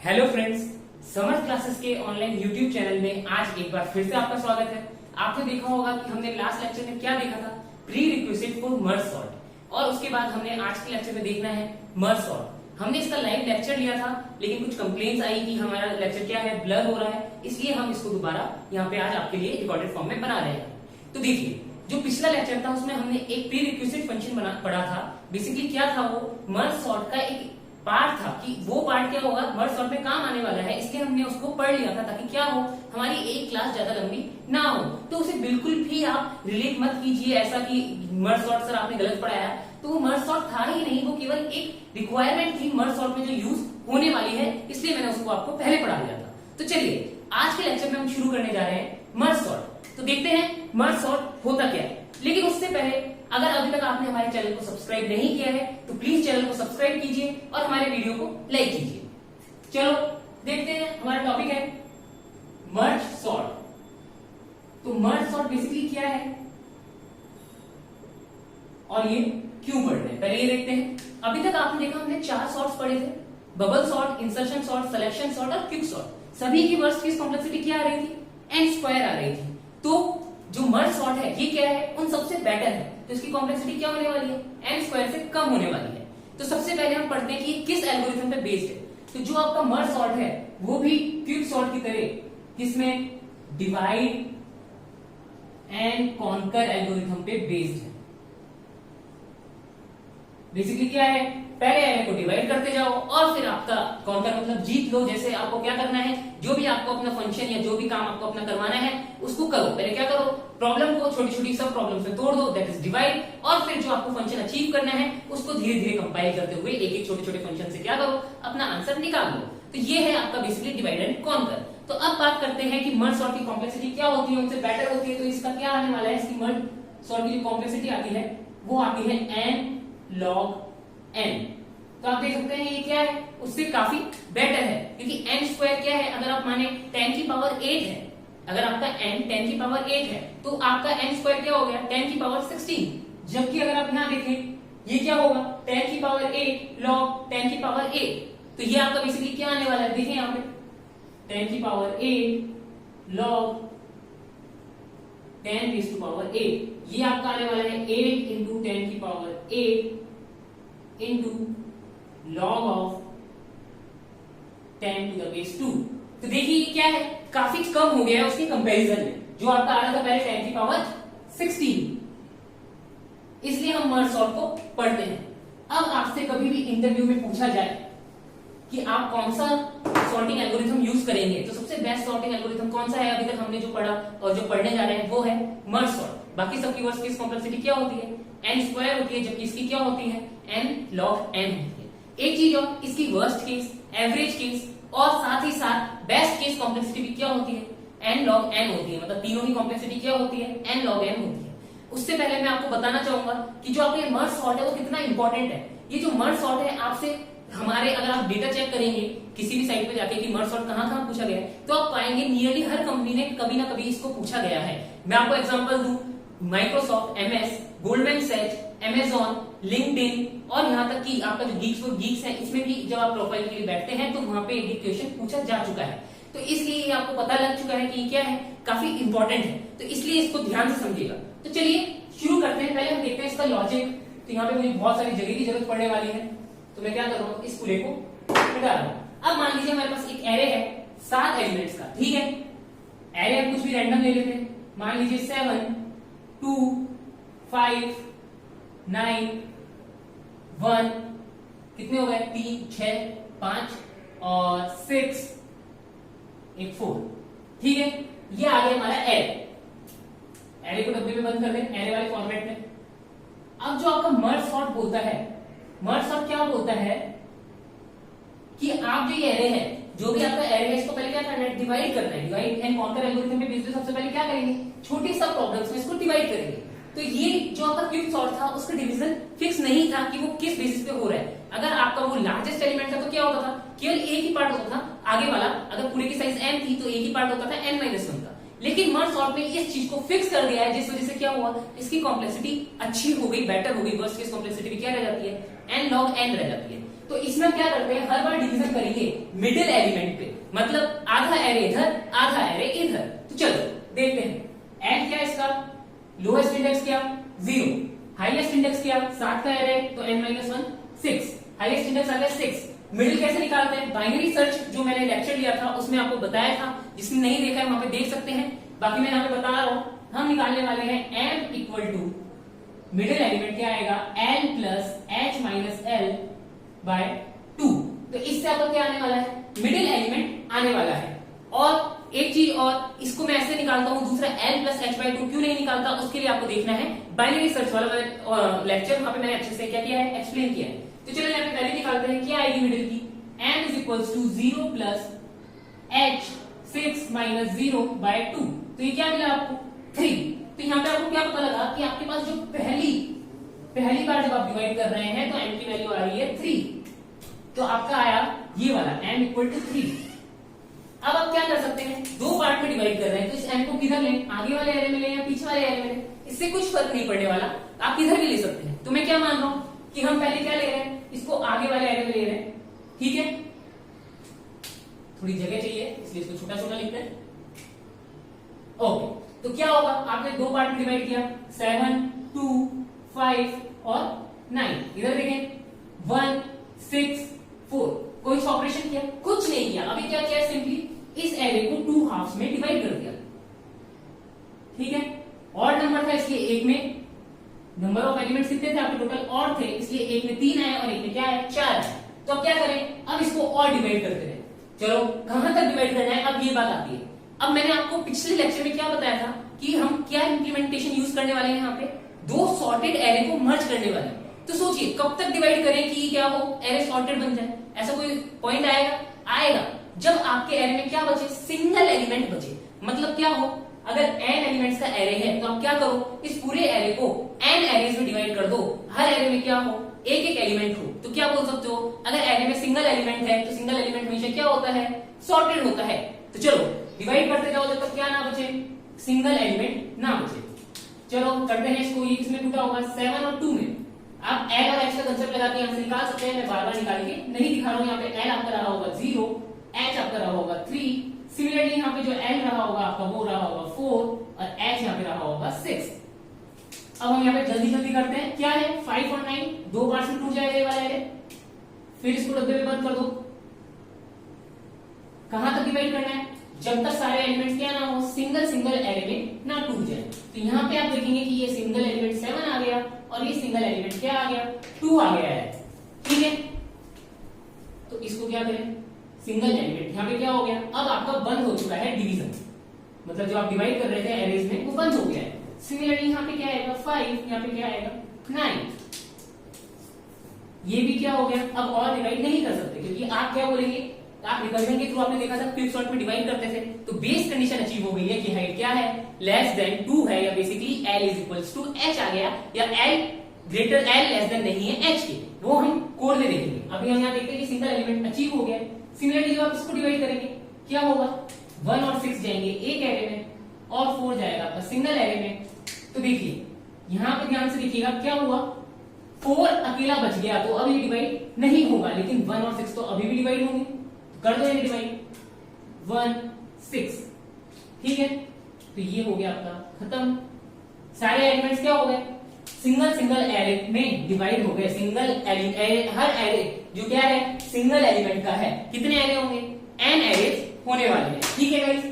Hello friends, summer classes के online YouTube channel में आज एक बार फिर से आपका स्वागत है। आपने देखा होगा कि हमने लास्ट लेक्चर में क्या देखा था, pre requisite for merge sort, और उसके बाद हमने आज के लेक्चर में देखना है मर्ज सॉर्ट। हमने इसका लाइव लेक्चर लिया था, लेकिन कुछ कंप्लेंट्स आई कि हमारा लेक्चर क्या है, ब्लर हो रहा है, इसलिए हम इसको दोबारा यहाँ पे आज आपके लिए रिकॉर्डेड फॉर्म में बना रहे हैं। तो देखिए, जो पिछला लेक्चर था उसमें हमने एक प्री रिक्विजिट फंक्शन पढ़ा था। बेसिकली क्या था, वो मर्ज सॉर्ट का एक पार्ट था कि वो पार्ट क्या होगा, मर्ज सॉर्ट में काम आने वाला है, इसलिए हमने उसको पढ़ लिया था ताकि क्या हो, हमारी एक क्लास ज्यादा लंबी ना हो। तो उसे बिल्कुल भी आप रिलेट मत कीजिए ऐसा कि मर्ज सॉर्ट सर आपने गलत पढ़ाया। तो वो मर्ज सॉर्ट था ही नहीं, वो केवल एक रिक्वायरमेंट थी मर्ज सॉर्ट में जो यूज होने वाली है, इसलिए मैंने उसको आपको पहले पढ़ा दिया था। तो चलिए आज के लेक्चर में हम शुरू करने जा रहे हैं मर्ज सॉर्ट। तो देखते हैं मर्ज सॉर्ट होता क्या है। लेकिन उससे पहले अगर अभी तक आपने हमारे चैनल को सब्सक्राइब नहीं किया है तो प्लीज चैनल को सब्सक्राइब कीजिए और हमारे वीडियो को लाइक कीजिए। चलो देखते हैं, हमारा टॉपिक है मर्ज सॉर्ट। तो मर्ज सॉर्ट बेसिकली क्या है और ये क्यों पढ़ रहे हैं, पहले ये देखते हैं। अभी तक आपने देखा हमने 4 सॉर्ट्स पढ़े थे, bubble sort, insertion sort, selection sort और क्विक सॉर्ट। सभी की वर्स्ट केस कॉम्प्लेक्सिटी क्या आ रही थी, n² आ रही थी। तो जो मर्ज सॉर्ट है ये क्या है, उन सबसे बेटर है, तो इसकी कॉम्प्लेक्सिटी क्या होने वाली है, n² से कम होने वाली है। तो सबसे पहले हम पढ़ते हैं कि किस एल्गोरिथम पे बेस्ड है। तो जो आपका मर्ज सॉर्ट है वो भी क्विक सॉर्ट की तरह किसमें, डिवाइड एंड कॉन्कर एल्गोरिथम पे बेस्ड है। बेसिकली क्या है, पहले एरे को डिवाइड करते जाओ और फिर आपका कॉन्कर मतलब जीत लो। जैसे आपको क्या करना है, जो भी आपको अपना फंक्शन या जो भी काम आपको अपना करवाना है उसको करो। पहले क्या करो, प्रॉब्लम को छोटी छोटी सब प्रॉब्लम्स में तोड़ दो, दैट इज डिवाइड। और फिर जो आपको फंक्शन अचीव करना है उसको धीरे धीरे कंपाइल करते हुए एक एक छोटे छोटे फंक्शन से क्या करो, अपना आंसर निकाल लो। तो ये है आपका बेसिकली डिवाइड एंड कॉन्कर। तो अब बात करते हैं कि मर्ज सॉर्ट की कॉम्प्लेक्सिटी क्या होती है, उनसे बेटर होती है। तो इसका क्या आने वाला है, इसकी मर्ज सॉर्ट की जो कॉम्प्लेक्सिटी आती है वो आती है n log n। तो आप देख सकते हैं ये क्या है, उससे काफी बेटर है, क्योंकि n² क्या है, अगर आप माने 10 की पावर 8 है, अगर आपका n 10 की पावर 8 है तो आपका n² क्या हो गया, 10 की पावर 16। जबकि अगर आप यहां देखें ये क्या होगा, 10 की पावर 8 log 10 की पावर 8। तो ये आपका बेसिकली क्या आने वाला है, देखें यहां पे 10 की power 8 log 10 raised to power 8, ये आपका आने वाला है 8 into 10 की power 8 into log of 10 to the base 2। तो देखिए ये क्या है, काफी कम हो गया है उसके कंपैरिजन में, जो आपका आ रहा था पहले 10 की पावर 16। इसलिए हम मर्ज सॉर्ट को पढ़ते हैं। अब आपसे कभी भी इंटरव्यू में पूछा जाए कि आप कौन सा सॉर्टिंग एल्गोरिथम यूज करेंगे, तो सबसे बेस्ट सॉर्टिंग एल्गोरिथम कौन सा है, अभी तक हमने जो पढ़ा और जो पढ़ने जा रहे हैं वो है मर्ज सॉर्ट। बाकी सबकी वर्स्ट केस कॉम्प्लेक्सिटी क्या होती है, n² होती है, जबकि इसकी क्या होती है, n log n होती है। एक चीज और, इसकी वर्स्ट केस, एवरेज केस और साथ ही साथ बेस्ट केस कॉम्प्लेक्सिटी भी क्या होती है, n log n होती है। मतलब तीनों की कॉम्प्लेक्सिटी क्या होती है, n log n होती है। उससे पहले मैं आपको बताना चाहूंगा कि जो आपका मर्ज सॉर्ट है वो कितना इंपॉर्टेंट है। ये जो मर्ज सॉर्ट है आपसे हमारे, अगर आप डेटा चेक करेंगे किसी भी साइट पे जाके कि मर्ज सॉर्ट कहां कहां पूछा गया है, तो आप पाएंगे नियरली हर कंपनी ने कभी ना कभी इसको पूछा गया है। मैं आपको एग्जांपल दूं, Microsoft, MS, Goldman Sachs, Amazon, LinkedIn और यहाँ तक कि आपका जो गीक्स फॉर गीक्स है, इसमें भी जब आप प्रोफाइल के लिए बैठते हैं तो वहां पे ये क्वेश्चन पूछा जा चुका है। तो इसलिए ये आपको पता लग चुका है कि क्या है, काफी इंपॉर्टेंट है, तो इसलिए इसको ध्यान से समझिएगा। तो चलिए शुरू करते हैं। पहले हम देखते हैं इसका लॉजिक। तो यहाँ पे मुझे बहुत सारी जगह की जरूरत पड़ने वाली है, तो मैं क्या कर रहा हूँ, इस पूरे को मिटा रहा हूँ। अब मान लीजिए हमारे पास एक एरे है 7 एलिमेंट्स का, ठीक है। एरे हम कुछ भी रैंडम ले लेते हैं, मान लीजिए 7 2 5 9 1, कितने हो गए, 3 6 5 और 6 एक 4, ठीक है। ये आ गया हमारा एरे। एरे को डब्बे में बंद कर दें एरे वाले फॉर्मेट में। अब जो आपका मर्ज सॉर्ट बोलता है, मर्ज सॉर्ट क्या बोलता है कि आप जो ये एरे है, जो भी आपका एरे है, इसको पहले क्या करना है, डिवाइड करना है। डिवाइड एंड कॉन्कर एल्गोरिथम पे बेस्ड सबसे पहले क्या करेंगे, छोटी सब प्रॉब्लम्स में इसको डिवाइड करेंगे। तो ये जो आपका क्विक सॉर्ट था उसका डिवीजन फिक्स नहीं था कि वो किस बेसिस पे हो रहा है। अगर आपका वो लार्जेस्ट एलिमेंट था तो क्या होता था, केवल एक ही पार्ट होता था, आगे वाला अगर पूरे की साइज n थी तो एक ही पार्ट होता था n-1 का। लेकिन मर्ज सॉर्ट में इस चीज को फिक्स कर दिया है, जिस वजह से क्या हुआ, इसकी कॉम्प्लेक्सिटी अच्छी हो गई, बेटर हो गई। वर्स्ट केस कॉम्प्लेक्सिटी भी क्या रह जाती है, n log n रह जाती है। तो इसमें क्या करते हैं, हर बार डिवीजन करेंगे मिडिल एलिमेंट पे, मतलब आधा एरे इधर आधा एरे इधर। तो चलो देखते हैं। एन क्या इसका, लोएस्ट इंडेक्स क्या 0, हाईएस्ट इंडेक्स क्या 7 का एरे तो n-1 6, हाईएस्ट इंडेक्स आ गया 6। मिडिल कैसे निकालते हैं, बाइनरी सर्च जो मैंने लेक्चर लिया था उसमें आपको बताया था, जिसने नहीं देखा है वहां पे देख सकते हैं। बाकी मैं यहाँ पे बता रहा हूं, हम निकालने वाले हैं m equal to middle element क्या आएगा n plus h minus l by 2। तो इससे आपका क्या आने वाला है, मिडिल एलिमेंट आने वाला है। और एक चीज और, इसको मैं ऐसे निकालता हूं, दूसरा n प्लस h बाय 2 क्यों नहीं निकालता, उसके लिए आपको देखना है बाइनरी सर्च वाला लेक्चर, वहां पे मैंने अच्छे से क्या किया है, एक्सप्लेन किया है। तो चलो यहाँ पे वैल्यू निकालते हैं, क्या आएगी मिडिल की, m is equals to 0 plus h 6 minus 0 by 2। तो ये क्या मिला आपको 3। तो यहाँ पे आपको क्या पता लगा कि आपके पास जो पहली बार जब आप डिवाइड कर रहे हैं तो m की वैल्यू आ रही है 3, तो आपका आया ये वाला m इक्वल टू 3। अब आप क्या कर सकते हैं, दो पार्ट में डिवाइड कर रहे हैं तो इस m को किधर लें, आगे वाले एरे में लें या पीछे वाले एरे में लें, इससे कुछ फर्क नहीं पड़ने वाला, आप किधर भी ले सकते हैं। तो मैं क्या मान रहा हूं कि हम पहले क्या ले रहे हैं, इसको आगे वाले एरे में ले रहे हैं, ठीक है। थोड़ी जगह चाहिए इसलिए इसको छोटा छोटा लिखते हैं। ओके, तो क्या होगा, आपने दो पार्ट में डिवाइड किया 7 2 5 और 9। इधर देखें 1 6 4, कोई ऑपरेशन किया, कुछ नहीं किया। अभी क्या किया, सिंपली इस एरे को 2 हाफ्स में डिवाइड कर दिया, ठीक है। और नंबर था इसलिए एक में नंबर ऑफ एलिमेंट्स कितने थे आपके टोटल, और थे, इसलिए एक में 3 आए और एक में क्या है 4 आए। तो अब क्या करें, अब इसको और डिवाइड करते रहे। चलो कहां तक डिवाइड करना है, अब ये बात आती है। अब मैंने आपको पिछले लेक्चर में क्या बताया था कि हम क्या इंप्लीमेंटेशन यूज करने वाले हैं, यहाँ पे दो सॉर्टेड एरे को मर्ज करने वाले हैं। तो सोचिए कब तक डिवाइड करें कि क्या हो, एरे सॉर्टेड बन जाए। ऐसा कोई पॉइंट आएगा जब आपके एरे में क्या बचे, सिंगल एलिमेंट बचे। मतलब क्या हो, अगर n एलिमेंट्स का एरे है तो आप क्या करो, इस पूरे एरे को n एरेज में डिवाइड कर दो, हर एरे में क्या हो, एक एक एलिमेंट हो। तो क्या बोल सकते हो, अगर एरे में सिंगल एलिमेंट है तो सिंगल एलिमेंट हमेशा क्या होता है, सॉर्टेड होता है। तो चलो डिवाइड करते जाओ जब तक क्या ना बचे, सिंगल एलिमेंट ना बचे। चलो करते हैं इसको, ये किसमें टूटा होगा 7 और 2 में। आप l और h का कंसेप्ट लगा के यहां से निकाल सकते हैं, मैं बार बार निकाल के नहीं दिखा रहा हूं। यहाँ पे l आपका रहा होगा 0, h आपका रहा होगा 3। सिमिलरली यहाँ पे जो l रहा होगा आपका वो रहा होगा 4 और h यहाँ पे रहा होगा 6। अब हम यहाँ पे जल्दी जल्दी करते हैं, क्या है 5 और 9 दो बार से टूट जाएगा ये वाला एरे। फिर इसको डब्बे में बंद कर दो। कहां तक डिवाइड करना है, जब तक सारे एलिमेंट्स क्या ना हो, सिंगल एरे में ना टूट जाए। तो यहाँ पे आप देखेंगे कि ये सिंगल एलिमेंट 7 आ गया और ये सिंगल एलिमेंट क्या आ गया 2 आ गया है, ठीक है। तो इसको क्या करें, सिंगल एलिमेंट यहाँ पे क्या हो गया, अब आपका बंद हो चुका है डिवीजन, मतलब जो आप डिवाइड कर रहे थे एरेज में वो बंद हो गया है। सिमिलरली यहाँ पे क्या आएगा 5, यहाँ पे क्या आएगा 9, ये भी क्या हो गया, अब और डिवाइड नहीं कर सकते क्योंकि आप क्या बोलेंगे, आप रिकर्जन के थ्रू आपने देखा था क्विकसॉर्ट में डिवाइड करते थे तो बेस कंडीशन अचीव हो गई है कि हाइट क्या है लेस देन 2 है, या basically l is equals to h आ गया, या l greater l less than नहीं है h के, वो हम कोड में देखेंगे। अभी हम यहाँ देखते हैं कि सिंगल एलिमेंट अचीव हो गया। सिमिलरली जब आप इसको डिवाइड करेंगे क्या होगा, 1 और 6 जाएंगे एक एरे में और 4 जाएगा आपका सिंगल एरे में। तो देखिए यहाँ पे ध्यान से देखिएगा क्या हुआ, 4 अकेला बच गया तो अब ये डिवाइड नहीं होगा, लेकिन 1 और 6 तो अभी भी डिवाइड होंगे। कर दो ये डिवाइड 1 6, ठीक है। तो ये हो गया आपका खत्म, सारे एलिमेंट्स क्या हो गए, सिंगल एरे में डिवाइड हो गए। सिंगल हर एरे जो क्या है सिंगल एलिमेंट का है, कितने एरे होंगे n एरेज होने वाले हैं, ठीक है गाइस।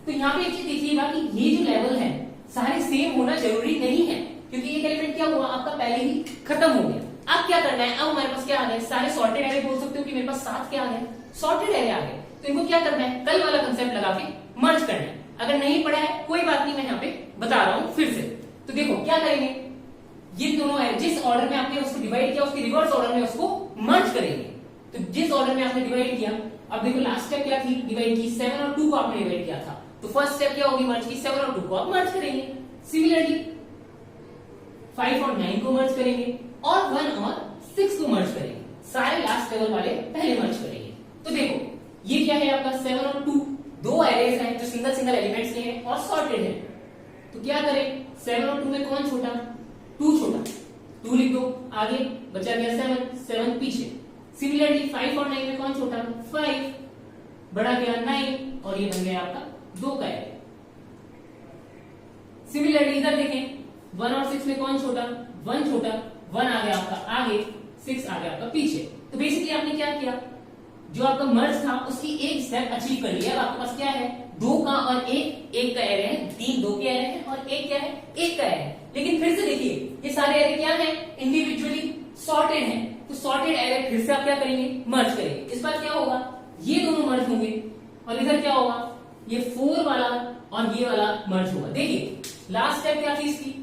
तो यहाँ पे एक चीज देखिएगा कि ये जो लेवल है सारे सेम होना जरूरी नहीं है, क्योंकि एक एलिमेंट क्या हुआ आपका पहले ही खत्म हो गया। अब क्या करना है, अब हमारे पास क्या आ गए सारे सॉर्टेड एरे, बोल सकते हो कि मेरे पास 7 क्या आ गए सॉर्टेड एरे आ गए। तो इनको क्या करना है, कल वाला कंसेप्ट लगा के मर्ज करना है। अगर नहीं पढ़ा है कोई बात नहीं, मैं यहाँ पे बता रहा हूँ फिर से। तो देखो क्या करेंगे, ये दोनों है जिस ऑर्डर में आपने उसको डिवाइड किया उसके रिवर्स ऑर्डर में उसको मर्ज करेंगे। तो जिस ऑर्डर में आपने डिवाइड किया, अब देखो लास्ट स्टेप क्या थी, डिवाइड की 7 और 2 को आपने डिवाइड किया था, तो फर्स्ट स्टेप क्या होगी मर्ज की, 7 और 2 को आप मर्ज करेंगे। सिमिलरली 5 और 9 को मर्ज करेंगे और 1 और 6 को मर्ज करेंगे, सारे लास्ट लेवल वाले पहले मर्ज करेंगे। तो देखो ये क्या है आपका 7 और 2 दो एरेज हैं जो सिंगल एलिमेंट्स के हैं और सॉर्टेड है। तो क्या करें, 7 और 2 में कौन छोटा, 2 छोटा, 2 लिख दो, आगे बचा गया 7 पीछे, सिमिलरली 5 और 9 में कौन छोटा, 5 बड़ा गया 9 और ये बन गया आपका 2 का एरे। सिमिलरली इधर देखें 1 और 6 में कौन छोटा, 1 छोटा, 1 आ गया आपका आगे, 6 आ गया आपका पीछे। तो बेसिकली आपने क्या किया, जो आपका मर्ज था उसकी एक स्टेप अचीव कर लिया। अब आपके पास क्या है, 2 का और 1 का एरे है, 3 2 के एरे है और 1 क्या है, 1 का एरे है। लेकिन फिर से देखिए ये सारे एरे क्या है, इंडिविजुअली सॉर्टेड है। तो सॉर्टेड एरे फिर से आप क्या करेंगे, मर्ज करेंगे। इस बार क्या होगा, ये दोनों मर्ज होंगे और इधर क्या होगा, ये 4 वाला और ये वाला मर्ज होगा। देखिए लास्ट स्टेप क्या थी इसकी,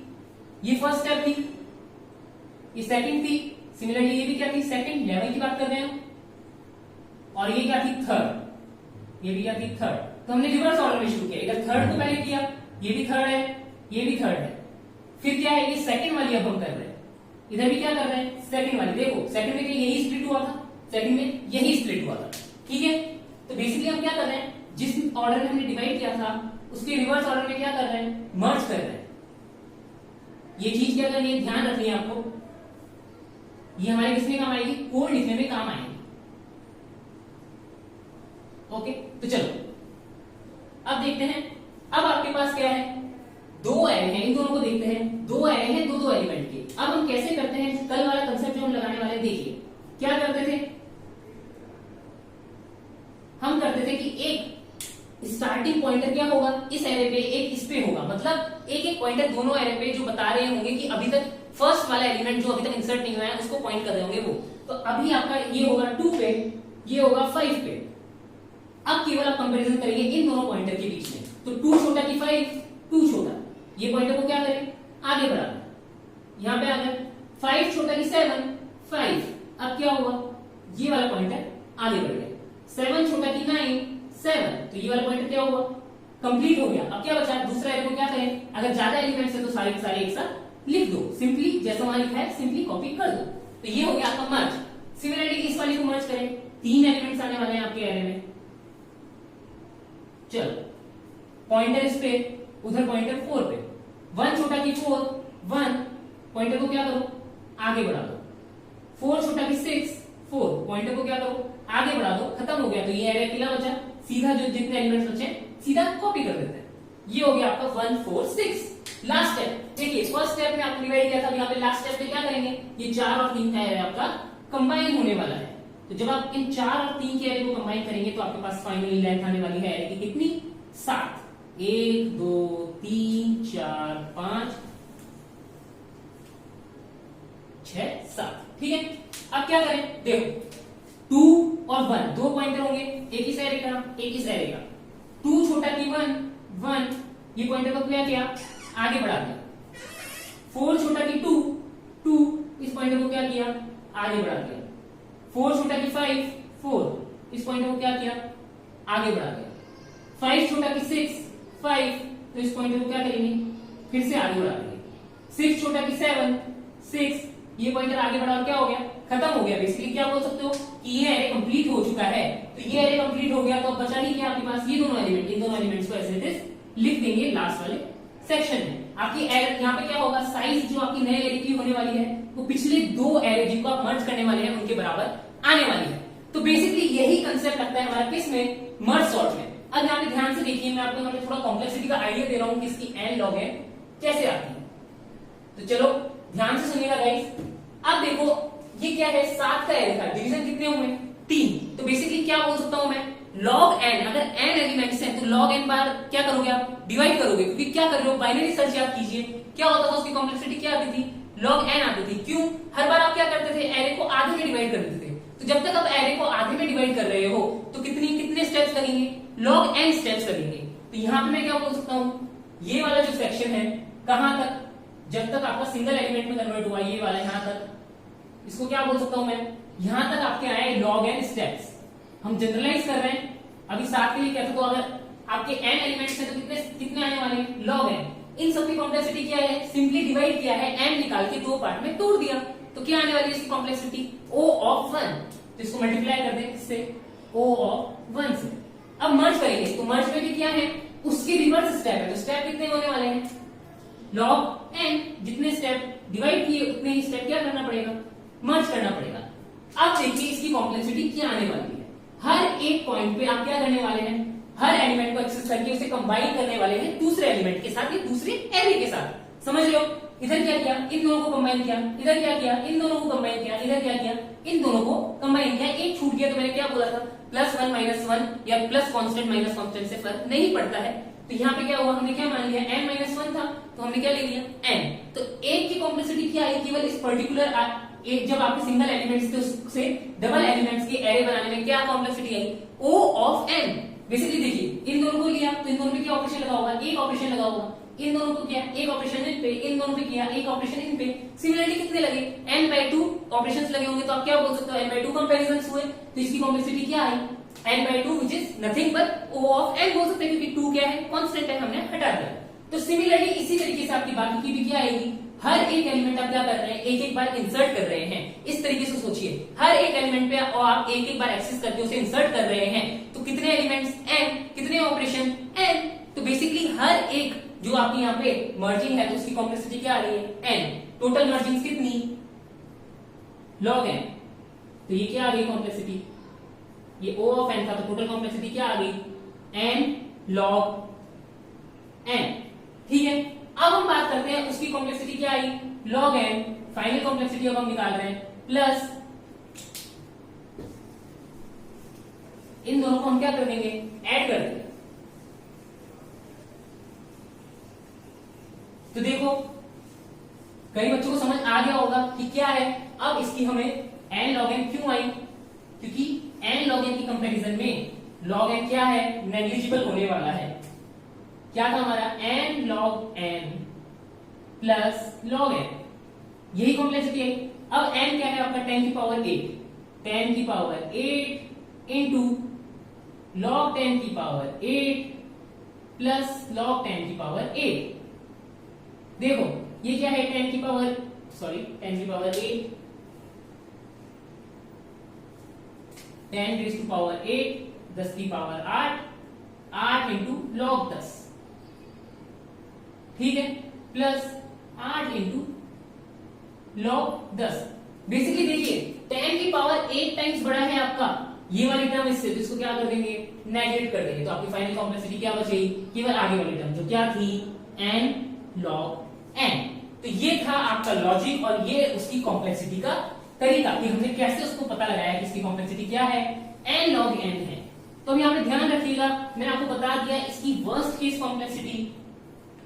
ये फर्स्ट स्टेप थी, ये सेकंड थी, सिमिलरली ये भी क्या थी, सेकंड, लेवल की बात कर रहे हैं, और ये क्या थी, थर्ड, ये भी क्या थी, थर्ड। तो हमने रिवर्स ऑर्डर में शुरू किया, इधर थर्ड को पहले किया, ये भी थर्ड है, ये भी थर्ड है, फिर क्या है, ये सेकंड वाली अब हम कर रहे हैं, इधर भी क्या कर रहे हैं, सेकंड वाली। देखो सेकंड में यही स्प्लिट हुआ था, सेकंड में यही स्प्लिट हुआ था, ठीक है। तो बेसिकली हम क्या कर रहे हैं, जिस ऑर्डर में हमने डिवाइड किया था उसके रिवर्स ऑर्डर में क्या कर रहे हैं, मर्ज कर रहे हैं। ये चीज क्या करनी है, ध्यान रखनी है आपको, ये हमारे किसमें काम आएगी, कोड लिखने में काम आएगी। ओके, तो चलो अब देखते हैं। अब आपके पास क्या है, 2 एरे हैं, इन दोनों को देखते हैं। 2 एरे हैं, 2 एलिमेंट के। अब हम कैसे करते हैं, कल वाला कंसेप्ट जो हम लगाने वाले, देखिए क्या करते थे, हम करते थे कि एक स्टार्टिंग पॉइंटर क्या होगा, इस एरे पे, एक इस पे होगा। मतलब एक एक पॉइंटर दोनों एरे पे जो बता रहे होंगे कि अभी तक फर्स्ट वाला एलिमेंट जो अभी तक इंसर्ट नहीं हुआ है उसको पॉइंट कर रहे होंगे वो। तो अभी आपका ये होगा 2 पे, ये होगा 5 पे। अब केवल आप कंपैरिजन करेंगे इन दोनों पॉइंटर के बीच में। तो 2 छोटा की 5, 2 छोटा, ये पॉइंटर को क्या करें, आगे बढ़ा, यहां पे आ गए। 5 छोटा की 7, 5, अब क्या हुआ, ये वाला पॉइंटर आगे बढ़ गया। 7 छोटा की 9, 7, तो ये वाला पॉइंटर क्या हुआ, कंप्लीट हो गया। अब क्या बचा, दूसरा एरे को क्या करें, अगर ज्यादा एलिमेंट्स है तो सारे के सारे एक साथ लिख दो, सिंपली जैसा वहां लिखा है सिंपली कॉपी कर दो। तो ये हो गया आपका मर्ज। सिमिलरली इस वाले को मर्ज करें, 3 एलिमेंट्स आने वाले हैं आपके एरे में। चलो पॉइंटर इस पे, उधर पॉइंटर 4 पे, 1 छोटा की 4, 1, पॉइंटर को क्या करो, आगे बढ़ा दो। 4 छोटा की 6, 4, पॉइंटर को क्या करो, आगे बढ़ा दो, खत्म हो गया। तो ये एरे अकेला बचा, सीधा जो जितने एलिमेंट्स बचे सीधा कॉपी कर देते हैं। ये हो गया आपका 1 4 6। लास्ट स्टेप देखिए, फर्स्ट स्टेप में आपने डिवाइड किया था, यहाँ पे लास्ट स्टेप में क्या करेंगे, ये 4 और 3 का एरे आपका कंबाइन होने वाला है। तो जब आप इन 4 और 3 के एरे को कंबाइन करेंगे तो आपके पास फाइनली लेंथ आने वाली है एरे की कितनी, 7। 1 2 3 4 5 6 7, ठीक है। अब क्या करें, देखो 2 और 1 2 पॉइंटर होंगे, एक इस एरे का एक इस एरे का। 2 छोटा की 1, 1, ये पॉइंटर को क्या किया, आगे बढ़ा दिया। 4 छोटा की 2, 2, इस पॉइंटर को क्या किया, आगे बढ़ा दिया। 4 छोटा की 5, 4, इस पॉइंटर को क्या किया, आगे बढ़ा दिया। 5 छोटा की 6, 5, तो इस पॉइंटर को क्या करेंगे, फिर से आगे बढ़ा देंगे। 6 छोटा की 7, 6, ये पॉइंटर आगे बढ़ा और क्या हो गया, खत्म हो गया। बेसिकली क्या बोल सकते हो कि ये एरे कंप्लीट हो चुका है। तो ये एरे कंप्लीट हो गया तो अब बचा नहीं क्या आपके पास, ये दोनों एलिमेंट, इन दोनों एलिमेंट्स को ऐसे लिख देंगे लास्ट वाले सेक्शन में। आपकी एरे यहाँ पे क्या होगा, साइज जो आपकी नए एरे की होने वाली है वो पिछले 2 एरे जिनको आप मर्ज करने वाले हैं उनके बराबर आने वाली है। तो बेसिकली यही कंसेप्ट लगता है हमारा किस में, मर्ज सॉर्ट में। अब यहाँ पे ध्यान से देखिए, मैं आपको यहाँ पे थोड़ा कॉम्प्लेक्सिटी का आइडिया दे रहा हूँ कि इसकी एन लॉग एन कैसे आती है। तो चलो ध्यान से सुनिएगा गाइस। अब देखो ये क्या है, 7 का एरे था, डिवीजन कितने हुए, 3। तो बेसिकली क्या बोल सकता हूं मैं, log n, अगर n एलिमेंट्स हैं तो log n बार क्या करोगे आप, डिवाइड करोगे। क्योंकि क्या कर रहे हो, बाइनरी सर्च याद कीजिए, क्या होता था उसकी कॉम्प्लेक्सिटी क्या आती थी, log n आती थी। क्यों, हर बार आप क्या करते थे, एरे को आधे में डिवाइड कर देते थे। तो जब तक आप एरे को आधे में डिवाइड कर रहे हो तो कितने स्टेप्स लगेंगे, log n स्टेप्स लगेंगे। तो यहाँ पे मैं क्या बोल सकता हूँ, ये वाला जो सेक्शन है कहां तक, जब तक आपका सिंगल एलिमेंट में कन्वर्ट हुआ, ये वाला यहां तक, इसको क्या बोल सकता हूं मैं, यहां तक आपके आए log n स्टेप्स। हम जनरलाइज कर रहे हैं, अभी 7 के लिए कहते तो अगर आपके n एलिमेंट्स हैं तो कितने आने वाले हैं, log n। इन सबकी कॉम्प्लेक्सिटी क्या है, सिंपली डिवाइड किया है, n निकाल के 2 पार्ट में तोड़ दिया। तो क्या आने वाली है इसकी कॉम्प्लेक्सिटी, O of 1। तो इसको मल्टीप्लाई कर दें किससे, O of 1 से। अब मर्ज करेंगे तो मर्ज में भी क्या है, उसके रिवर्स स्टेप है। तो स्टेप कितने होने वाले हैं, log n, जितने स्टेप डिवाइड किए उतने ही स्टेप क्या करना पड़ेगा, मर्ज करना पड़ेगा। अब देखिए इसकी कॉम्प्लेक्सिटी क्या आने वाली है। हर एक पॉइंट पे आप क्या करने वाले हैं, हर एलिमेंट को एक्सेस करके उसे कंबाइन करने वाले हैं दूसरे एलिमेंट के साथ या दूसरे एरे के साथ। समझ रहे हो, इधर क्या किया, इन दोनों को कंबाइन किया, इधर क्या किया, इन दोनों को कंबाइन किया, इधर क्या किया, इन दोनों को कंबाइन किया। एक छूट गया तो मैंने क्या बोला था, +1 -1 या प्लस कांस्टेंट माइनस कांस्टेंट से फर्क नहीं पड़ता है। तो यहाँ पे क्या हुआ, हमने क्या मान लिया, n-1 था तो हमने क्या ले लिया n। तो एक की कॉम्प्लेक्सिटी क्या आई, केवल इस पर्टिकुलर एक जब आपके सिंगल एलिमेंट्स थे उससे डबल एलिमेंट्स के एरे बनाने में क्या complexity I, O of n। Basically देखिए इन दोनों को लिया तो इन दोनों पे क्या ऑपरेशन लगा होगा, एक ऑपरेशन लगा होगा, इन दोनों को किया एक ऑपरेशन इन पे, इन दोनों पे किया एक ऑपरेशन इन पे। सिमिलरली कितने लगे, n/2 ऑपरेशंस लगे होंगे, तो आप क्या बोल सकते हो, n/2 कंपैरिजंस हुए। तो इसकी कॉम्प्लेक्सिटी क्या आई, n/2 which is nothing but O of n बोल सकते हैं, क्योंकि 2 क्या है, कांस्टेंट है, हमने हटा दिया। तो सिमिलरली इसी तरीके से आपकी बाकी की भी क्या आएगी, हर एक एलिमेंट आप क्या कर रहे हैं, एक एक बार इंसर्ट कर रहे हैं। इस तरीके से सोचिए, हर एक एलिमेंट पे आप एक एक बार एक्सेस करके उसे इंसर्ट कर रहे हैं। तो कितने एलिमेंट्स, n, कितने ऑपरेशन, n। तो बेसिकली हर एक जो आपकी यहाँ पे मर्जिंग है तो उसकी कॉम्प्लेक्सिटी क्या आ रही है, n। टोटल मर्जिंग कितनी, log n। तो ये क्या आ गई कॉम्प्लेक्सिटी, ये O ऑफ n था, तो टोटल कॉम्प्लेक्सिटी क्या आ गई, n log n। ठीक है, अब हम बात करते हैं उसकी कॉम्प्लेक्सिटी क्या आई, log n। फाइनल कॉम्प्लेक्सिटी अब हम निकाल रहे हैं, प्लस इन दोनों को हम क्या कर देंगे, ऐड कर देंगे। तो देखो कई बच्चों को समझ आ गया होगा कि क्या है। अब इसकी हमें n log n क्यों आई, क्योंकि n log n की कंपैरिजन में log n क्या है, नेग्लिजिबल होने वाला है। क्या था हमारा, n log n plus log n, यही कॉम्प्लेक्सिटी है। अब n क्या है आपका 10 की पावर 8, 10 की पावर 8 इंटू log 10 की पावर 8 प्लस log 10 की पावर 8। देखो ये क्या है, 10 की पावर 8, 10 रेज़ टू पावर 8, 10 की पावर 8, 8 इंटू log 10, ठीक है, प्लस 8 इंटू log 10। बेसिकली देखिए 10 की पावर 8 टाइम्स बड़ा है आपका ये वाली टर्म इससे, तो इसको क्या कर देंगे, नेगेट कर देंगे। तो आपकी फाइनल कॉम्प्लेक्सिटी क्या बचेगी, केवल आगे वाली टर्म जो क्या थी, n log n। तो ये था आपका लॉजिक और ये उसकी कॉम्प्लेक्सिटी का तरीका कि हमने कैसे उसको पता लगाया कि इसकी कॉम्प्लेक्सिटी क्या है, n log n है। तो अब यहाँ पे ध्यान रखिएगा, मैंने आपको बता दिया इसकी worst case complexity,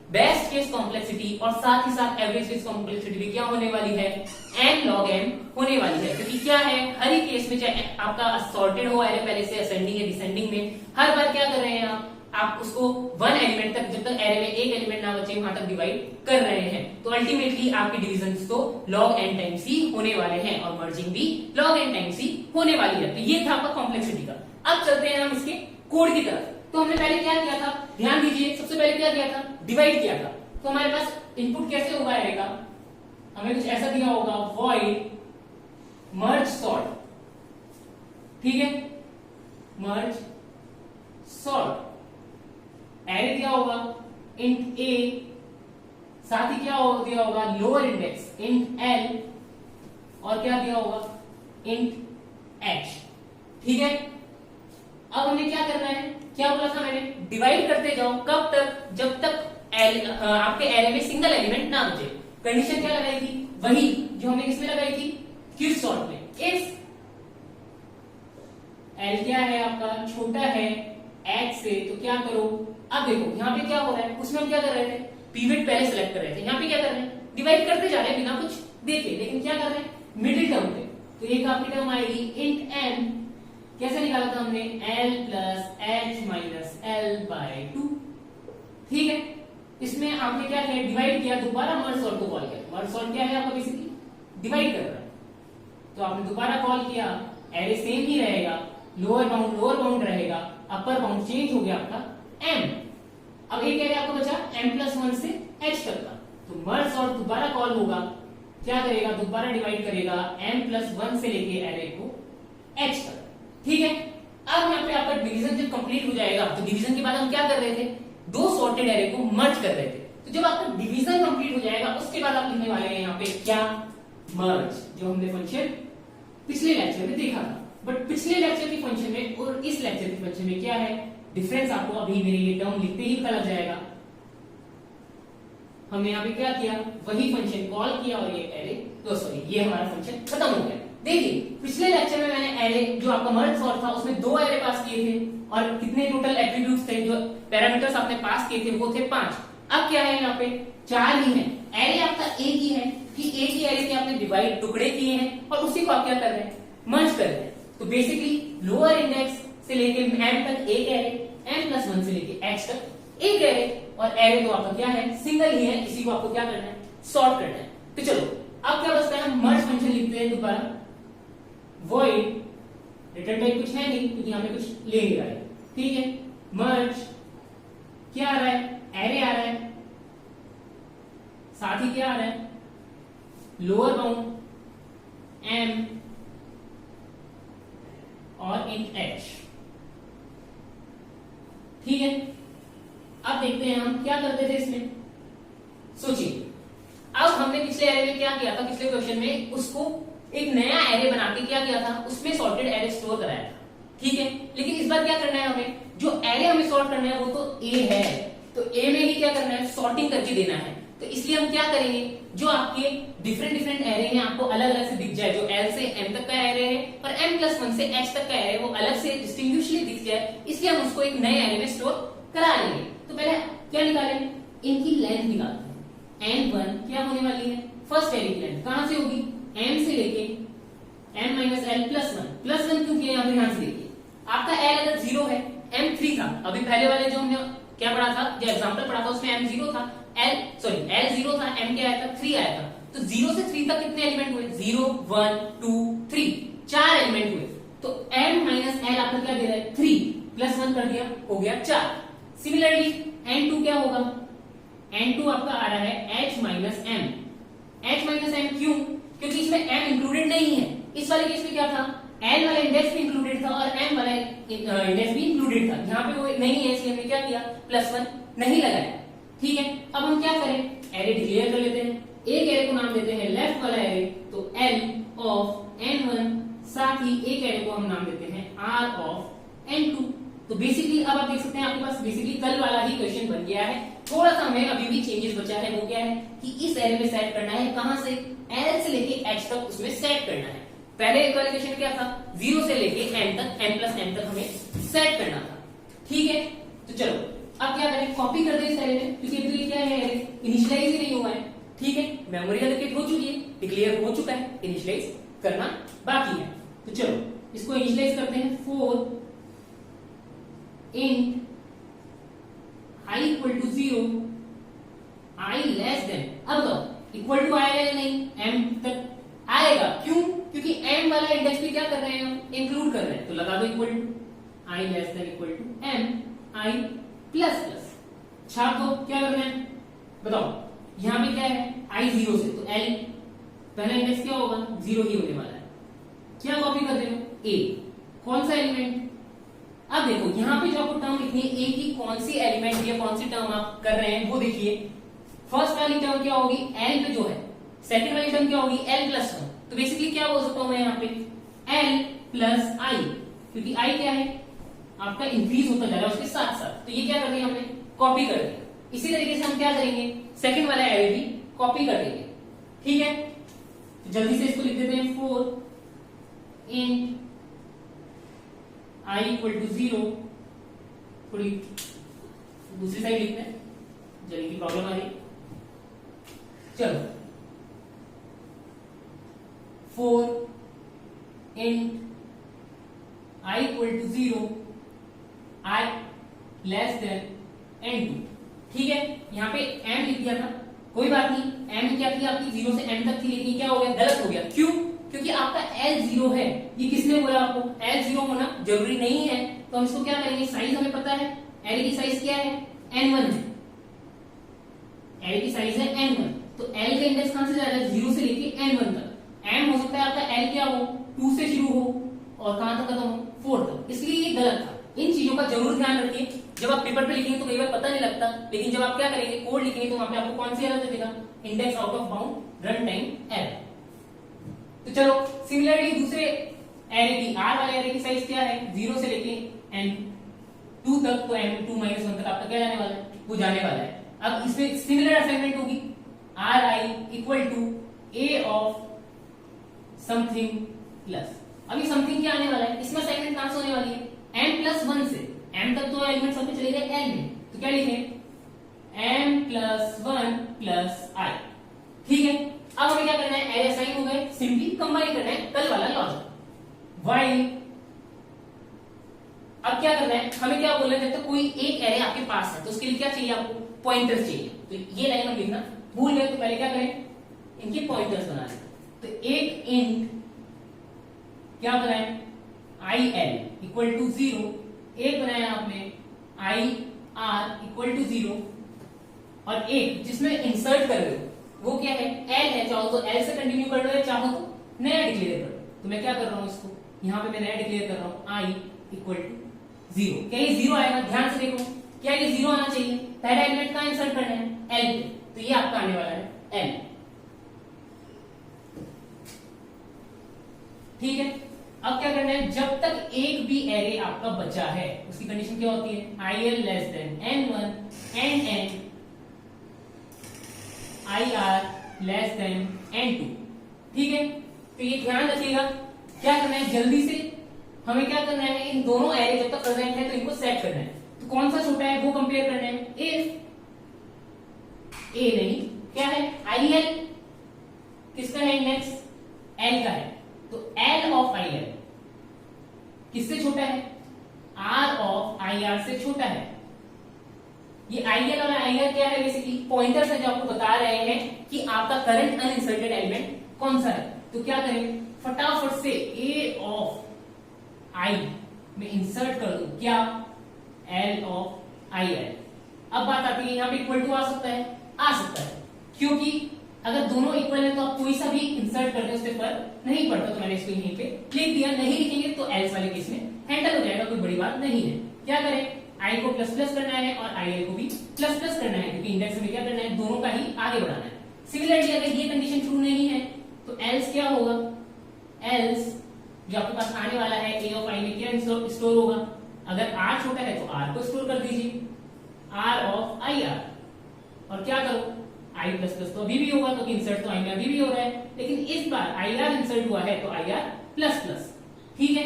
best case complexity और साथ ही साथ एवरेज केस कॉम्प्लेक्सिटी भी क्या होने वाली है, n log n होने वाली है। क्योंकि क्या है, हर एक केस में चाहे आपका सॉर्टेड हो एरे पहले से असेंडिंग या डिसेंडिंग में, हर बार क्या कर रहे हैं आप उसको वन एलिमेंट तक, जब तक एरे में एक एलिमेंट ना बचे वहां तक डिवाइड कर रहे हैं। तो अल्टीमेटली आपके डिविजन्स तो log n टाइम्स ही होने वाले हैं और मर्जिंग भी log n टाइम्स ही होने वाली है। तो ये था आपका कॉम्प्लेक्सिटी का। अब चलते हैं हम इसके कोड की तरफ। तो हमने पहले क्या किया था, ध्यान दीजिए, सबसे पहले क्या किया था, डिवाइड किया था। तो हमारे पास इनपुट कैसे होगा एरे का, हमें कुछ ऐसा दिया होगा, void merge sort, ठीक है, merge sort। एरे दिया होगा int a, साथ ही क्या दिया होगा, लोअर इंडेक्स int l, और क्या दिया होगा, int h, ठीक है। अब हमें क्या करना है, क्या बोला था मैंने, डिवाइड करते जाओ, कब तक, जब तक आपके एरे में सिंगल एलिमेंट ना बचे। कंडीशन क्या लगाई थी, वही जो हमने किसमें लगाई थी, क्विकसॉर्ट में। इफ l क्या है आपका, छोटा है h से, तो क्या करो, अब देखो यहाँ पे क्या हो रहा है, उसमें हम क्या कर रहे थे, पिवट पहले सेलेक्ट कर रहे थे, यहाँ पे क्या कर रहे हैं, डिवाइड करते जा रहे हैं बिना कुछ देखे, लेकिन क्या कर रहे हैं, मिडिल टर्म पे। तो एक आपकी टर्म आएगी int n, कैसे निकाला था हमने, l plus h minus l/2, ठीक है। इसमें आपने क्या किया, डिवाइड किया, दोबारा मर्ज सॉर्ट को कॉल किया। मर्ज सॉर्ट क्या है आपका, बेसिकली डिवाइड कर रहा है। तो आपने दोबारा कॉल किया, एरे सेम ही रहेगा, लोअर बाउंड रहेगा, अपर बाउंड चेंज हो गया आपका m। अब एक एरे आपको बचा m+1 से h तक का, तो मर्ज सॉर्ट दोबारा कॉल होगा, क्या करेगा, दोबारा डिवाइड करेगा m+1 से लेके एरे को h तक, ठीक है। अब यहाँ पे आपका डिवीजन जब कंप्लीट हो जाएगा, तो डिवीजन के बाद हम क्या कर रहे थे, दो सॉर्टेड एरे को मर्ज कर रहे थे। तो जब आपका डिवीजन कंप्लीट हो जाएगा उसके बाद आप लिखने वाले हैं यहाँ पे क्या, मर्ज, जो हमने फंक्शन पिछले लेक्चर में देखा था, बट पिछले लेक्चर की फंक्शन में और इस लेक्चर की फंक्शन में क्या है डिफरेंस, आपको अभी मेरे ये टर्म लिखते ही पता लग जाएगा। हमने यहाँ पे क्या किया, वही फंक्शन कॉल किया और ये एरे, तो सॉरी ये हमारा फंक्शन खत्म हो गया। देखिए पिछले लेक्चर में मैंने एरे जो आपका मर्ज सॉर्ट था उसमें 2 एरे पास किए थे और कितने टोटल एट्रीब्यूट्स थे, जो पैरामीटर्स आपने पास किए थे वो थे 5। अब क्या है यहाँ पे 4 ही है। एरे आपका एक ही है कि एक ही एरे के आपने डिवाइड टुकड़े किए हैं और उसी को आप क्या कर रहे हैं, मर्ज कर रहे हैं। तो बेसिकली लोअर इंडेक्स से लेके m तक एक एरे, m+1 से लेके h तक एक एरे, और एरे तो आपका क्या है सिंगल ही है, इसी को आपको क्या करना है, सॉर्ट करना है। तो चलो अब क्या बचता है, हम मर्ज फंक्शन लिखते हैं दोबारा। वॉइड रिटर्न टाइप कुछ है नहीं क्योंकि यहाँ पे कुछ ले नहीं रहा है, ठीक है। मर्ज क्या आ रहा है, एरे आ रहा है, साथ ही क्या आ रहा है, लोअर बाउंड m और इन h, ठीक है। अब देखते हैं हम क्या करते थे इसमें, सोचिए। अब हमने पिछले एरे में क्या किया था, पिछले क्वेश्चन में उसको एक नया एरे बना के क्या किया था, उसमें सॉर्टेड एरे स्टोर कराया था, ठीक है। लेकिन इस बार क्या करना है, हमें जो एरे हमें सॉर्ट करना है वो तो ए है, तो ए में ही क्या करना है, सॉर्टिंग करके देना है। तो इसलिए हम क्या करेंगे, जो आपके डिफरेंट एरे हैं आपको अलग अलग से दिख जाए, जो L से M तक का एरे है और M+1 से H तक का एरे वो अलग से डिस्टिंग्विशली दिख जाए, इसलिए हम उसको एक नए एरे में स्टोर करा लेंगे। तो पहले क्या निकालेंगे, इनकी लेंथ निकालते हैं। n1 क्या होने वाली है, फर्स्ट एरे की लेंथ कहां से होगी, m से लेके m-l+1 +1 क्यों किया, यहाँ पे ध्यान से देखिए। आपका l अगर 0 है, m 3 था, अभी पहले वाले जो हमने क्या पढ़ा था, जो एग्जांपल पढ़ा था उसमें m 0 था, l 0 था, m क्या आया था, 3 आया था। तो 0 से 3 तक कितने एलिमेंट हुए, 0 1 2 3, 4 एलिमेंट हुए। तो m-l आपको क्या दे रहा है, 3 +1 कर दिया, हो गया 4। सिमिलरली n2 क्या होगा, n2 आपका आ रहा है h-m। h-m क्यों, क्योंकि इसमें m इंक्लूडेड नहीं है। इस वाले केस में क्या था, l वाला इंडेक्स भी इंक्लूडेड था और m वाला इंडेक्स भी इंक्लूडेड था, यहाँ पे वो नहीं है इसलिए हमने क्या किया, +1 नहीं लगाया, ठीक है। अब हम क्या करें, एरे डिक्लेयर कर लेते हैं। एक एरे को नाम देते हैं लेफ्ट वाला एरे, तो l ऑफ n1, साथ ही एक एरे को हम नाम देते हैं r ऑफ n2। तो बेसिकली अब आप देख सकते हैं आपके पास बेसिकली कल वाला ही क्वेश्चन बन गया है। थोड़ा सा हमें अभी भी चेंजेस बचा है, वो क्या है कि इस एरे में सेट करना है, कहां से, L से लेके H तक उसमें सेट करना है। पहले एक वाला क्वेश्चन क्या था, 0 से लेके m तक, m+n तक हमें सेट करना था, ठीक है। तो चलो अब क्या करें, कॉपी कर दें इस एरे में, क्योंकि अभी क्या है, एरे इनिशियलाइज ही नहीं हुआ है, ठीक है। मेमोरी एलोकेट हो चुकी है, डिक्लेयर हो चुका है, इनिशियलाइज करना बाकी है। तो चलो इसको इनिशियलाइज करते हैं। 4 int i equal to 0, i less than, अब तो इक्वल टू आएगा या नहीं, m तक आएगा, क्यों, क्योंकि m वाला इंडेक्स भी क्या कर रहे हैं हम, इंक्लूड कर रहे हैं, तो लगा दो equal to, i less than equal to m, i plus plus, छाप दो, क्या करना है बताओ। यहां पे क्या है, i 0 से, तो l पहला इंडेक्स क्या होगा, 0 ही होने वाला है। क्या कॉपी कर रहे हो, a, कौन सा एलिमेंट, अब देखो यहां पे जो आपको टर्म लिखनी है, ए की कौन सी एलिमेंट या कौन सी टर्म आप कर रहे हैं वो देखिए। फर्स्ट वाली टर्म क्या होगी, एल पे जो है, सेकंड वाली टर्म क्या होगी, l+1। तो बेसिकली क्या बोल सकता हूं मैं यहाँ पे, l+i, क्योंकि i क्या है आपका इंक्रीज होता जा रहा है उसके साथ साथ, तो ये क्या कर दिया हमने, कॉपी कर दिया। इसी तरीके से हम क्या करेंगे, सेकंड वाला एरे भी कॉपी कर देंगे, ठीक है। तो जल्दी से इसको लिख देते हैं, 4 int i इक्वल टू 0, थोड़ी दूसरी साइड लिखते हैं, जल्दी की प्रॉब्लम आ रही। चलो 4 int i equal to 0, i less than n2, ठीक है। यहाँ पे m लिख दिया था, कोई बात नहीं, m क्या थी आपकी 0 से m तक थी, लेकिन क्या हो गया, गलत हो गया, क्यों, क्योंकि आपका L 0 है। ये किसने बोला आपको, L 0 होना जरूरी नहीं है, तो हम इसको क्या करेंगे, साइज हमें पता है, L की साइज क्या है, n1 है, L की साइज है n1, तो L का इंडेक्स कहां से जा रहा है, 0 से लेके n1 तक। m हो सकता है आपका L क्या हो, 2 से शुरू हो और कहां तक खत्म हो, 4 तक, इसलिए ये गलत था। इन चीजों का जरूर ध्यान रखिए, जब आप पेपर पे लिखेंगे तो कई बार पता नहीं लगता, लेकिन जब आप क्या करेंगे, कोड लिखेंगे तो वहां पे आपको कौन सी एरर दे देगा, index out of bound run time error. तो चलो सिमिलरली दूसरे एरे की आर वाले एरे की साइज क्या है 0 से लेके n2 तक, तो n2 माइनस 1 तक आपका क्या जाने वाला है, वो जाने वाला है। अब इसमें सिमिलर असाइनमेंट होगी ri equal to a of something plus. अभी समथिंग क्या आने वाला है, इसमें असाइनमेंट कहां से होने वाली है m प्लस 1 से, m तक तो एलिमेंट सब में चले गए n में, तो क्या लिखें m प्लस 1 प्लस i। ठीक है, अब हमें क्या करना है, एरे असाइन हो गए, सिंपली कंबाइन करना है कल वाला लॉजिक while। अब क्या करना है, हमें क्या बोलना है, जब तक कोई एक एरे आपके पास है तो उसके लिए क्या चाहिए आपको, पॉइंटर्स चाहिए। तो ये लाइन हम लिखना भूल गए तो पहले क्या करें, इनके पॉइंटर्स बना लें। तो एक इंट क्या बनाए il इक्वल टू 0, एक बनाया आपने ir इक्वल टू 0, और एक जिसमें इंसर्ट कर रहे हो वो क्या है l है, चाहो तो l से कंटिन्यू कर लो या चाहो तो नया डिक्लेयर कर लो। तो मैं क्या कर रहा हूं, इसको यहां पे मैं नया डिक्लेयर कर रहा हूं i इक्वल टू 0। क्या ये 0 आएगा, ध्यान से देखो, क्या ये 0 आना चाहिए, पहला एलिमेंट कहां इंसर्ट करना है l पे, तो ये आपका आने वाला है l। ठीक है, अब क्या करना है, जब तक एक भी एरे आपका बचा है उसकी कंडीशन क्या होती है, il less than n1 and n ir less than n2। ठीक है, तो ये ध्यान रखिएगा, क्या करना है जल्दी से हमें क्या करना है, इन दोनों एरे जब तक प्रेजेंट है तो इनको सेट करना है। तो कौन सा छोटा है वो कंपेयर करना है, इफ a नहीं क्या है il किसका है इंडेक्स l का है, तो l ऑफ il किससे छोटा है, r ऑफ ir से छोटा है। ये il और ir क्या है, बेसिकली पॉइंटर्स है जो आपको बता रहे हैं कि आपका करंट अनइंसर्टेड एलिमेंट कौन सा है। तो क्या करें, फटाफट से a ऑफ i में इंसर्ट कर दो क्या l ऑफ il। अब बात आती है, यहाँ पे इक्वल टू आ सकता है, क्योंकि अगर दोनों इक्वल है तो आप कोई सा भी इंसर्ट करते हो उससे फर्क नहीं पड़ता। तो मैंने इसको यहीं पे लिख दिया, नहीं लिखेंगे तो एल्स वाले केस में हैंडल हो जाएगा, कोई बड़ी बात नहीं है। क्या करें, i को प्लस प्लस करना है और il को भी प्लस प्लस करना है, क्योंकि इंडेक्स में क्या करना है, दोनों का ही आगे बढ़ाना है। सिमिलरली अगर ये कंडीशन ट्रू नहीं है तो एल्स क्या होगा, एल्स जो आपके पास आने वाला है a ऑफ i में क्या स्टोर होगा, अगर r छोटा है तो r को स्टोर कर दीजिए, r ऑफ ir, और क्या करो i प्लस प्लस तो अभी भी होगा क्योंकि इंसर्ट तो i में अभी भी हो रहा है, लेकिन इस बार ir इंसर्ट हुआ है तो ir प्लस प्लस। ठीक है,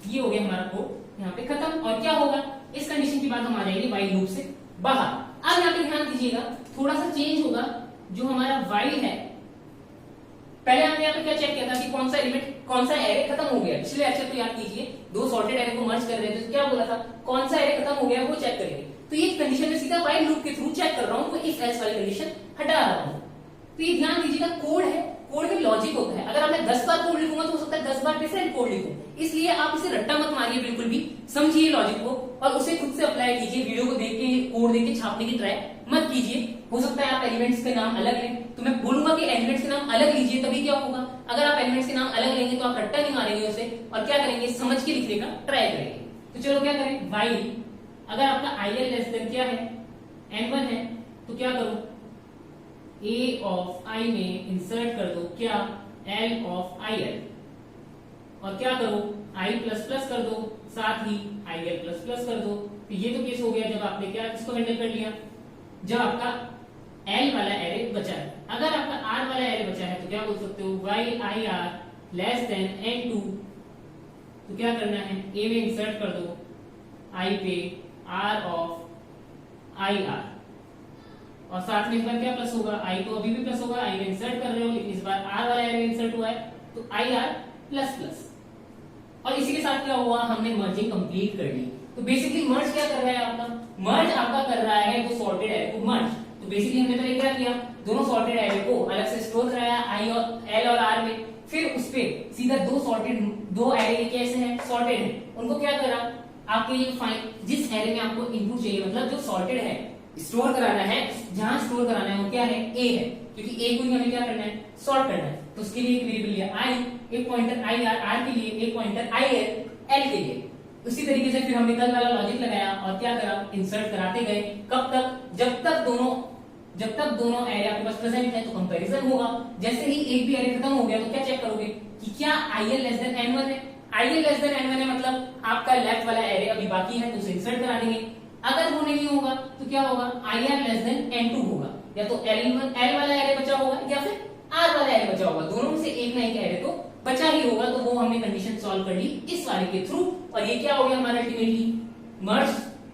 ये हो गया हमारा कोड यहाँ पे खत्म। और क्या होगा, इस कंडीशन के बाद हम आ जाएंगे while लूप से बाहर। अब यहाँ पे ध्यान दीजिएगा, थोड़ा सा चेंज होगा, जो हमारा while है, पहले हमने यहाँ पे क्या चेक किया था कि कौन सा एलिमेंट कौन सा एरे खत्म हो गया। पिछले लेक्चर को याद कीजिए, दो सॉर्टेड एरे को मर्ज कर रहे थे तो क्या बोला था, कौन सा एरे खत्म हो गया वो चेक करेंगे। तो ये कंडीशन में सीधा while लूप के थ्रू चेक कर रहा हूं, तो इफ एल्स वाली कंडीशन हटा रहा हूं। तो ये ध्यान दीजिएगा, कोड है, कोड में लॉजिक होता है। अगर आप 10 बार कोड लिखूंगा तो हो सकता है 10 बार डिफरेंट कोड लिखूं, इसलिए आप इसे रट्टा मत मारिए, बिल्कुल भी समझिए लॉजिक को और उसे खुद से अप्लाई कीजिए। वीडियो को देख के कोड देख के छापने की ट्राई मत कीजिए। हो सकता है आप एलिमेंट्स के नाम अलग लें, तो मैं बोलूंगा कि एलिमेंट्स के नाम अलग लीजिए, तभी क्या होगा, अगर आप एलिमेंट्स के नाम अलग लेंगे तो आप रट्टा नहीं मारेंगे उसे, और क्या करेंगे, समझ के लिखने का ट्राई करेंगे। तो चलो क्या करें, while अगर आपका il लेस देन क्या है n1 है, तो क्या करो, a ऑफ i में इंसर्ट कर दो क्या l ऑफ il, और क्या करो i प्लस प्लस कर दो, साथ ही il प्लस प्लस कर दो। तो ये तो केस हो गया जब आपने क्या इसको हैंडल कर लिया, जब आपका l वाला एरे बचा है। अगर आपका r वाला एरे बचा है तो क्या बोल सकते हो, while ir less than n2, तो क्या करना है, a में इंसर्ट कर दो i पे r ऑफ ir, और साथ में इस बार क्या प्लस होगा, i तो अभी भी प्लस होगा, i में इंसर्ट कर रहे हो, लेकिन इस बार r वाला एरे इंसर्ट हुआ है तो ir प्लस प्लस। और इसी के साथ क्या हुआ, हमने मर्जिंग कंप्लीट कर ली। तो बेसिकली मर्ज क्या कर रहा है आपका, मर्ज आपका कर रहा है वो सॉर्टेड एरे को मर्ज। तो बेसिकली हमने पहले क्या किया, दोनों सॉर्टेड एरे को अलग से स्टोर कराया i और l और r में, फिर उस पे सीधा दो एरे कैसे हैं, सॉर्टेड है, उनको क्या करा, आपके ये जिस एरे में आपको इनपुट चाहिए, मतलब जो सॉर्टेड है स्टोर कराना है, जहां स्टोर कराना है वो क्या है, a है, क्योंकि a को हमें क्या करना है, सॉर्ट करना है। तो उसके लिए एक वेरिएबल लिया i, एक पॉइंटर i r के लिए, एक पॉइंटर i l के लिए। उसी तरीके से फिर हमने कल वाला लॉजिक लगाया और क्या करा, इंसर्ट कराते गए, कब तक, जब तक दोनों जब तक दोनों एरे आपके पास प्रेजेंट है तो कंपैरिजन होगा। जैसे ही एक भी एरे खत्म हो गया तो क्या चेक करोगे कि क्या IL लेस देन N1 है। IL लेस देन N1 है मतलब आपका लेफ्ट वाला एरे अभी बाकी है तो उसे इंसर्ट करा देंगे। अगर वो नहीं होगा तो क्या होगा, IR लेस देन N2 होगा, या तो L वाला एरे बचा होगा या फिर R वाला एरे बचा होगा, दोनों में से एक ना एक एरे तो बचा ही होगा। तो वो हमने कंडीशन सॉल्व कर ली इस वाले के थ्रू, और ये क्या हो गया हमारा अल्टीमेटली मर्ज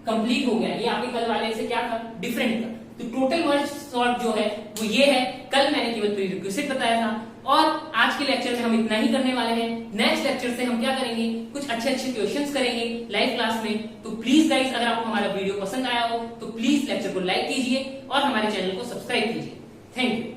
कंप्लीट हो गया। ये आपके कल वाले से क्या था, डिफरेंट था। तो टोटल मर्ज सॉर्ट जो है वो ये है, कल मैंने केवल प्रीरिक्विजिट बताया था। और आज के लेक्चर में हम इतना ही करने वाले हैं। नेक्स्ट लेक्चर से हम क्या करेंगे, कुछ अच्छे अच्छे क्वेश्चंस करेंगे लाइव क्लास में। तो प्लीज गाइस, अगर आपको हमारा वीडियो पसंद आया हो तो प्लीज लेक्चर को लाइक कीजिए और हमारे चैनल को सब्सक्राइब कीजिए। Thank you.